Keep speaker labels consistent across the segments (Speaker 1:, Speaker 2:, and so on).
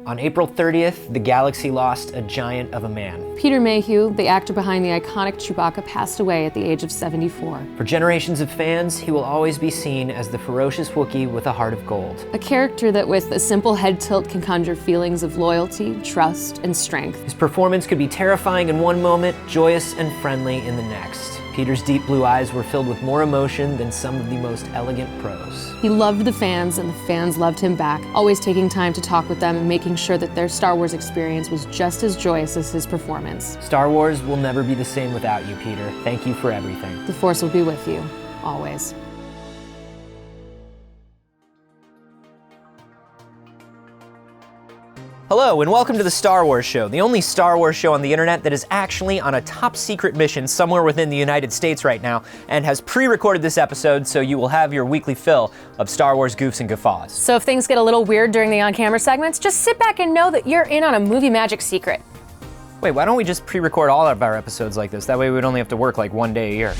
Speaker 1: On April 30th, the galaxy lost a giant of a man.
Speaker 2: Peter Mayhew, the actor behind the iconic Chewbacca, passed away at the age of 74.
Speaker 1: For generations of fans, he will always be seen as the ferocious Wookiee with a heart of gold.
Speaker 2: A character that with a simple head tilt can conjure feelings of loyalty, trust, and strength.
Speaker 1: His performance could be terrifying in one moment, joyous and friendly in the next. Peter's deep blue eyes were filled with more emotion than some of the most elegant prose.
Speaker 2: He loved the fans, and the fans loved him back, always taking time to talk with them and making sure that their Star Wars experience was just as joyous as his performance.
Speaker 1: Star Wars will never be the same without you, Peter. Thank you for everything.
Speaker 2: The Force will be with you, always.
Speaker 1: Hello and welcome to the Star Wars Show, the only Star Wars show on the internet that is actually on a top secret mission somewhere within the United States right now and has pre-recorded this episode so you will have your weekly fill of Star Wars goofs and guffaws.
Speaker 3: So if things get a little weird during the on-camera segments, just sit back and know that you're in on a movie magic secret.
Speaker 1: Wait, why don't we just pre-record all of our episodes like this? That way we'd only have to work like one day a year.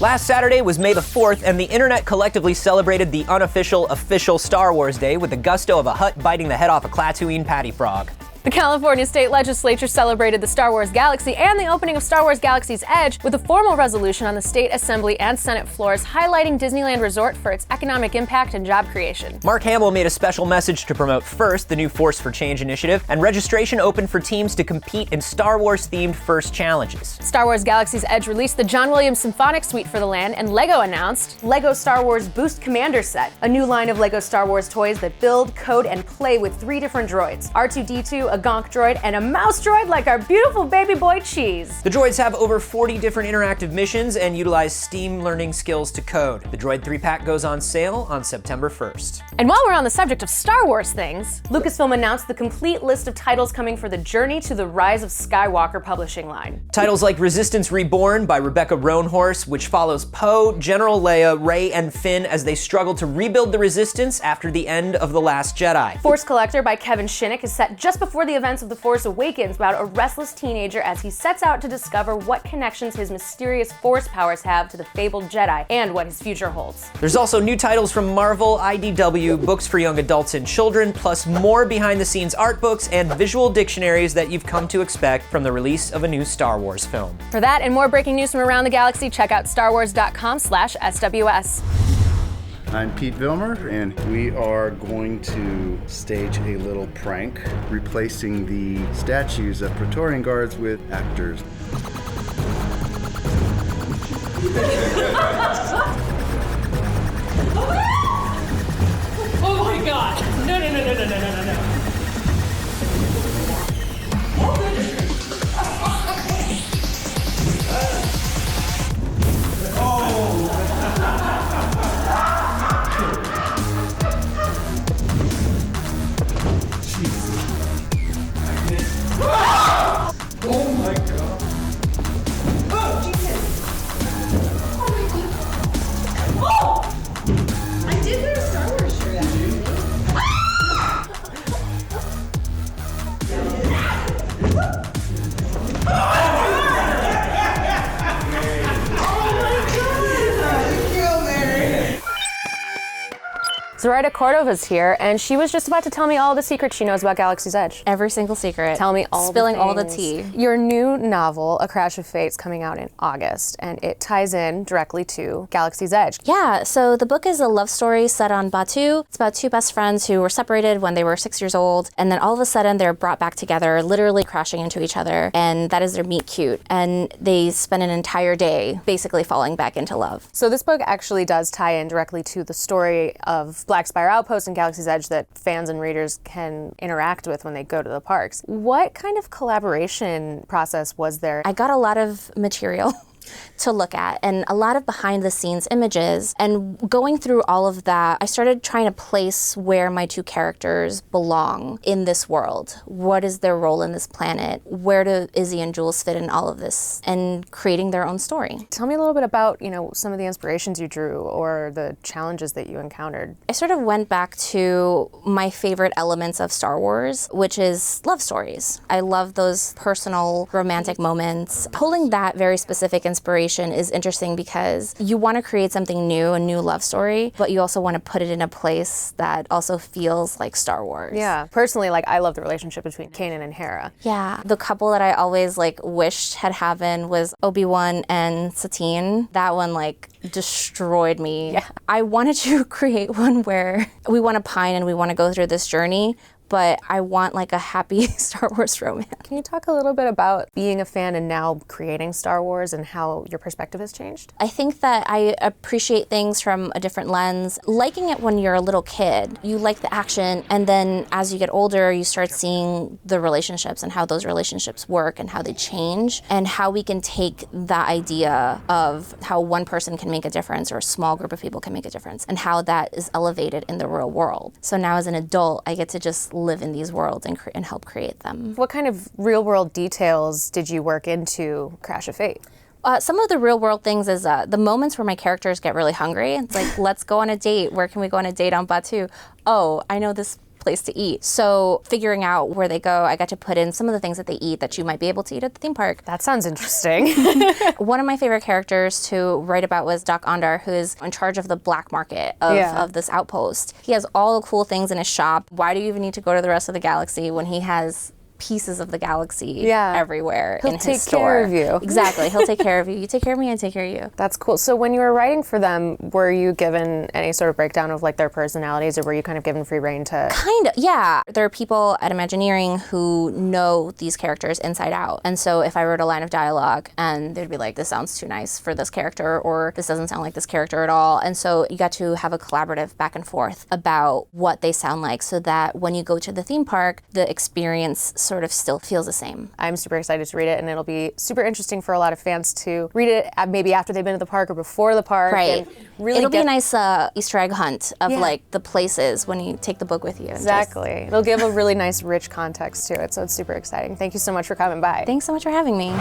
Speaker 1: Last Saturday was May the 4th, and the internet collectively celebrated the unofficial, official Star Wars Day with the gusto of a Hutt biting the head off a Klaatuine patty frog.
Speaker 3: The California State Legislature celebrated the Star Wars Galaxy and the opening of Star Wars Galaxy's Edge with a formal resolution on the State Assembly and Senate floors highlighting Disneyland Resort for its economic impact and job creation.
Speaker 1: Mark Hamill made a special message to promote FIRST, the new Force for Change initiative, and registration opened for teams to compete in Star Wars-themed FIRST challenges.
Speaker 3: Star Wars Galaxy's Edge released the John Williams Symphonic Suite for the land, and LEGO announced LEGO Star Wars Boost Commander Set, a new line of LEGO Star Wars toys that build, code, and play with 3 different droids: R2-D2, a Gonk droid, and a mouse droid like our beautiful baby boy Cheese.
Speaker 1: The droids have over 40 different interactive missions and utilize STEAM learning skills to code. The Droid 3-pack goes on sale on September 1st.
Speaker 3: And while we're on the subject of Star Wars things, Lucasfilm announced the complete list of titles coming for the Journey to the Rise of Skywalker publishing line.
Speaker 1: Titles like Resistance Reborn by Rebecca Roanhorse, which follows Poe, General Leia, Rey, and Finn as they struggle to rebuild the Resistance after the end of The Last Jedi.
Speaker 3: Force Collector by Kevin Shinnick is set just before the events of The Force Awakens about a restless teenager as he sets out to discover what connections his mysterious Force powers have to the fabled Jedi and what his future holds.
Speaker 1: There's also new titles from Marvel, IDW, books for young adults and children, plus more behind-the-scenes art books and visual dictionaries that you've come to expect from the release of a new Star Wars film.
Speaker 3: For that and more breaking news from around the galaxy, check out starwars.com/SWS.
Speaker 4: I'm Pete Vilmer, and we are going to stage a little prank, replacing the statues of Praetorian Guards with actors.
Speaker 5: Oh my god! No. Oh my god. Oh, Jesus. Oh my god. Oh! I did wear a Star Wars shirt, actually.
Speaker 3: Zoraida Córdova's here, and she was just about to tell me all the secrets she knows about Galaxy's Edge.
Speaker 6: Every single secret.
Speaker 3: Tell me all
Speaker 6: Spilling
Speaker 3: the
Speaker 6: all the
Speaker 3: things.
Speaker 6: tea.
Speaker 3: Your new novel, A Crash of Fate's coming out in August, and it ties in directly to Galaxy's Edge.
Speaker 6: Yeah, so the book is a love story set on Batuu. It's about 2 best friends who were separated when they were 6 years old, and then all of a sudden they're brought back together, literally crashing into each other, and that is their meet cute. And they spend an entire day basically falling back into love.
Speaker 3: So this book actually does tie in directly to the story of Black Spire Outpost and Galaxy's Edge that fans and readers can interact with when they go to the parks. What kind of collaboration process was there?
Speaker 6: I got a lot of material to look at and a lot of behind the scenes images, and going through all of that, I started trying to place where my 2 characters belong in this world. What is their role in this planet? Where do Izzy and Jules fit in all of this? And creating their own story.
Speaker 3: Tell me a little bit about, some of the inspirations you drew or the challenges that you encountered.
Speaker 6: I sort of went back to my favorite elements of Star Wars, which is love stories. I love those personal romantic moments. Pulling that very specific inspiration is interesting because you want to create something new, a new love story, but you also want to put it in a place that also feels like Star Wars.
Speaker 3: Yeah. Personally, like, I love the relationship between Kanan and Hera.
Speaker 6: Yeah. The couple that I always like wished had happened was Obi-Wan and Satine. That one like destroyed me. Yeah. I wanted to create one where we want to pine and we want to go through this journey, but I want like a happy Star Wars romance.
Speaker 3: Can you talk a little bit about being a fan and now creating Star Wars and how your perspective has changed?
Speaker 6: I think that I appreciate things from a different lens. Liking it when you're a little kid, you like the action, and then as you get older, you start seeing the relationships and how those relationships work and how they change, and how we can take that idea of how one person can make a difference or a small group of people can make a difference and how that is elevated in the real world. So now as an adult, I get to just live in these worlds and help create them.
Speaker 3: What kind of real world details did you work into Crash of Fate?
Speaker 6: Some of the real world things is the moments where my characters get really hungry. It's like, let's go on a date. Where can we go on a date on Batuu? Oh, I know this place to eat. So figuring out where they go, I got to put in some of the things that they eat that you might be able to eat at the theme park.
Speaker 3: That sounds interesting.
Speaker 6: One of my favorite characters to write about was Doc Ondar, who is in charge of the black market of this outpost. He has all the cool things in his shop. Why do you even need to go to the rest of the galaxy when he has pieces of the galaxy everywhere in his store?
Speaker 3: He'll take care of you.
Speaker 6: Exactly. He'll take care of you. You take care of me, I take care of you.
Speaker 3: That's cool. So when you were writing for them, were you given any sort of breakdown of like their personalities, or were you kind of given free rein to?
Speaker 6: Kind of, yeah. There are people at Imagineering who know these characters inside out. And so if I wrote a line of dialogue and they'd be like, this sounds too nice for this character, or this doesn't sound like this character at all. And so you got to have a collaborative back and forth about what they sound like, so that when you go to the theme park, the experience sort of still feels the same.
Speaker 3: I'm super excited to read it, and it'll be super interesting for a lot of fans to read it maybe after they've been to the park or before the park.
Speaker 6: Right.
Speaker 3: And really
Speaker 6: it'll be a nice Easter egg hunt of like the places when you take the book with you.
Speaker 3: Exactly. It'll give a really nice, rich context to it, so it's super exciting. Thank you so much for coming by.
Speaker 6: Thanks so much for having me.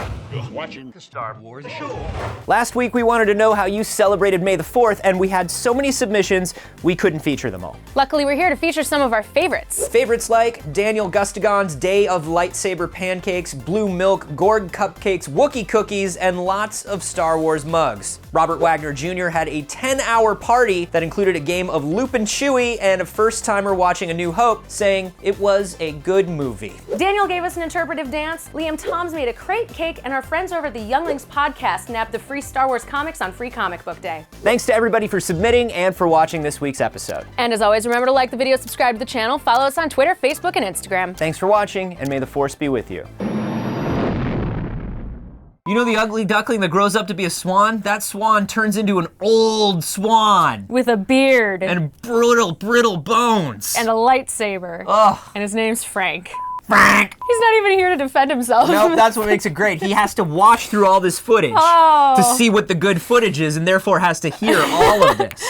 Speaker 7: Watching the Star Wars show.
Speaker 1: Last week, we wanted to know how you celebrated May the 4th, and we had so many submissions, we couldn't feature them all.
Speaker 3: Luckily, we're here to feature some of our favorites.
Speaker 1: Favorites like Daniel Gustagon's Day of Lightsaber Pancakes, Blue Milk, Gorg Cupcakes, Wookiee Cookies, and lots of Star Wars mugs. Robert Wagner Jr. had a 10-hour party that included a game of Loop and Chewie and a first-timer watching A New Hope, saying it was a good movie.
Speaker 3: Daniel gave us an interpretive dance, Liam Toms made a crate cake, and our friends over at the Younglings podcast nabbed the free Star Wars comics on Free Comic Book Day.
Speaker 1: Thanks to everybody for submitting and for watching this week's episode.
Speaker 3: And as always, remember to like the video, subscribe to the channel, follow us on Twitter, Facebook, and Instagram.
Speaker 1: Thanks for watching, and may the Force be with you. You know the ugly duckling that grows up to be a swan? That swan turns into an old swan.
Speaker 3: With a beard.
Speaker 1: And brittle bones.
Speaker 3: And a lightsaber.
Speaker 1: Ugh.
Speaker 3: And his name's Frank.
Speaker 1: Frank!
Speaker 3: He's not even here to defend himself.
Speaker 1: Nope, that's what makes it great. He has to watch through all this footage to see what the good footage is, and therefore has to hear all of this.